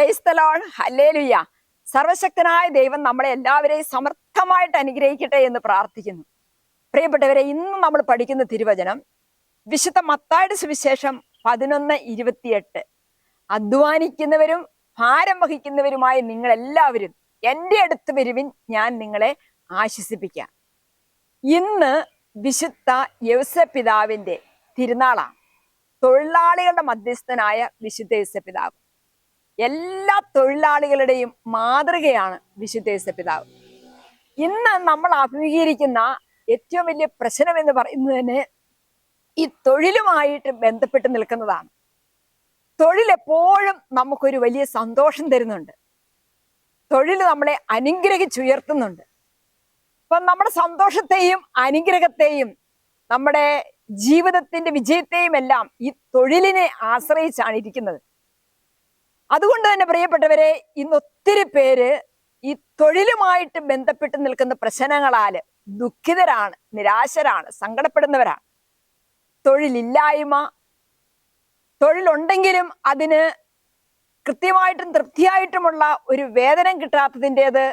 Praise the Lord, hallelujah. സർവശക്തനായ ദൈവം നമ്മളെ എല്ലാവരെയും സമർത്ഥമായിട്ട് അനുഗ്രഹിക്കട്ടെ എന്ന് പ്രാർത്ഥിക്കുന്നു. പ്രിയപ്പെട്ടവരെ, ഇന്ന് നമ്മൾ പഠിക്കുന്ന തിരുവചനം വിശുദ്ധ മത്തായിയുടെ സുവിശേഷം 11:28. അധ്വാനിക്കുന്നവരും ഭാരം വഹിക്കുന്നവരുമായ നിങ്ങൾ എല്ലാവരും എൻ്റെ അടുത്ത് വരുവിൻ, ഞാൻ നിങ്ങളെ ആശ്വസിപ്പിക്കാം. ഇന്ന് വിശുദ്ധ യൗസപിതാവിന്റെ തിരുനാളാണ്. തൊഴിലാളികളുടെ മധ്യസ്ഥനായ വിശുദ്ധ യൗസപിതാവ്. എല്ലാ തൊഴിലാളികളുടെയും മാതൃകയാണ് വിശുദ്ധ യൗസപിതാവ്. ഇന്ന് നമ്മൾ അഭിമുഖീകരിക്കുന്ന ഏറ്റവും വലിയ പ്രശ്നം എന്ന് പറയുന്നതിന് ഈ തൊഴിലുമായിട്ട് ബന്ധപ്പെട്ട് നിൽക്കുന്നതാണ്. തൊഴിൽ എപ്പോഴും നമുക്കൊരു വലിയ സന്തോഷം തരുന്നുണ്ട്. തൊഴിൽ നമ്മളെ അനുഗ്രഹിച്ചുയർത്തുന്നുണ്ട്. അപ്പൊ നമ്മുടെ സന്തോഷത്തെയും അനുഗ്രഹത്തെയും നമ്മുടെ ജീവിതത്തിന്റെ വിജയത്തെയും എല്ലാം ഈ തൊഴിലിനെ ആശ്രയിച്ചാണ് ഇരിക്കുന്നത്. അതുകൊണ്ട് തന്നെ പ്രിയപ്പെട്ടവരെ, ഇന്ന് ഒത്തിരി പേര് ഈ തൊഴിലുമായിട്ട് ബന്ധപ്പെട്ട് നിൽക്കുന്ന പ്രശ്നങ്ങളാല് ദുഃഖിതരാണ്, നിരാശരാണ്, സങ്കടപ്പെടുന്നവരാണ്. തൊഴിലില്ലായ്മ, തൊഴിലുണ്ടെങ്കിലും അതിന് കൃത്യമായിട്ടും തൃപ്തിയായിട്ടുമുള്ള ഒരു വേതനം കിട്ടാത്തതിൻ്റെത്,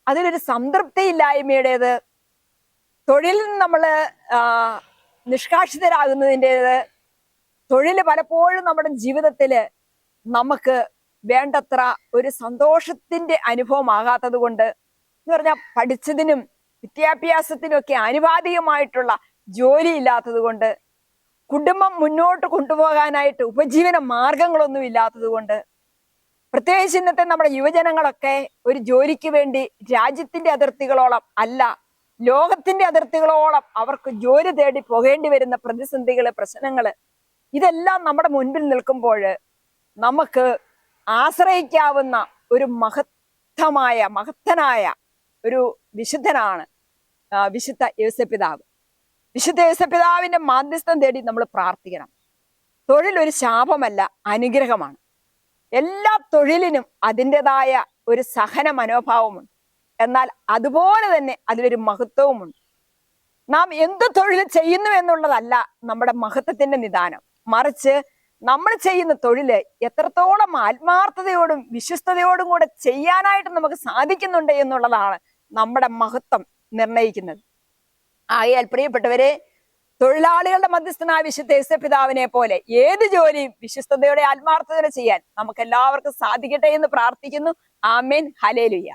അതിലൊരു സംതൃപ്തി ഇല്ലായ്മയുടേത്, തൊഴിലിൽ നിന്ന് നമ്മൾ നിഷ്കാഷിതരാകുന്നതിൻ്റെത്, തൊഴിൽ പലപ്പോഴും നമ്മുടെ ജീവിതത്തിൽ നമുക്ക് വേണ്ടത്ര ഒരു സന്തോഷത്തിന്റെ അനുഭവമാകാത്തത് കൊണ്ട്, എന്ന് പറഞ്ഞാൽ പഠിച്ചതിനും വിദ്യാഭ്യാസത്തിനും ഒക്കെ ആനുപാതികമായിട്ടുള്ള ജോലി ഇല്ലാത്തത് കൊണ്ട്, കുടുംബം മുന്നോട്ട് കൊണ്ടുപോകാനായിട്ട് ഉപജീവന മാർഗങ്ങളൊന്നും ഇല്ലാത്തത് കൊണ്ട്, പ്രത്യേകിച്ച് ഇന്നത്തെ നമ്മുടെ യുവജനങ്ങളൊക്കെ ഒരു ജോലിക്ക് വേണ്ടി രാജ്യത്തിന്റെ അതിർത്തികളോളം അല്ല, ലോകത്തിന്റെ അതിർത്തികളോളം അവർക്ക് ജോലി തേടി പോകേണ്ടി വരുന്ന പ്രതിസന്ധികള്, പ്രശ്നങ്ങള്, ഇതെല്ലാം നമ്മുടെ മുൻപിൽ നിൽക്കുമ്പോൾ നമുക്ക് ആശ്രയിക്കാവുന്ന ഒരു മഹത്തനായ ഒരു വിശുദ്ധനാണ് വിശുദ്ധ യൗസപിതാവ്. വിശുദ്ധ യൗസപിതാവിന്റെ മാധ്യസ്ഥം തേടി നമ്മൾ പ്രാർത്ഥിക്കണം. തൊഴിൽ ഒരു ശാപമല്ല, അനുഗ്രഹമാണ്. എല്ലാ തൊഴിലിനും അതിൻ്റെതായ ഒരു സഹന മനോഭാവമുണ്ട്. എന്നാൽ അതുപോലെ തന്നെ അതിലൊരു മഹത്വവുമുണ്ട്. നാം എന്ത് തൊഴിൽ ചെയ്യുന്നു എന്നുള്ളതല്ല നമ്മുടെ മഹത്വത്തിന്റെ നിദാനം, മറിച്ച് നമ്മൾ ചെയ്യുന്ന തൊഴില് എത്രത്തോളം ആത്മാർത്ഥതയോടും വിശ്വസ്തയോടും കൂടെ ചെയ്യാനായിട്ട് നമുക്ക് സാധിക്കുന്നുണ്ട് എന്നുള്ളതാണ് നമ്മുടെ മഹത്വം നിർണയിക്കുന്നത്. ആയാൽ പ്രിയപ്പെട്ടവരെ, തൊഴിലാളികളുടെ മധ്യസ്ഥനായ വിശുദ്ധ യൗസപിതാവിനെ പോലെ ഏത് ജോലിയും വിശ്വസ്തയോടെ ആത്മാർത്ഥതയോടെ ചെയ്യാൻ നമുക്ക് എല്ലാവർക്കും സാധിക്കട്ടെ എന്ന് പ്രാർത്ഥിക്കുന്നു. ആമേൻ, ഹല്ലേലൂയ.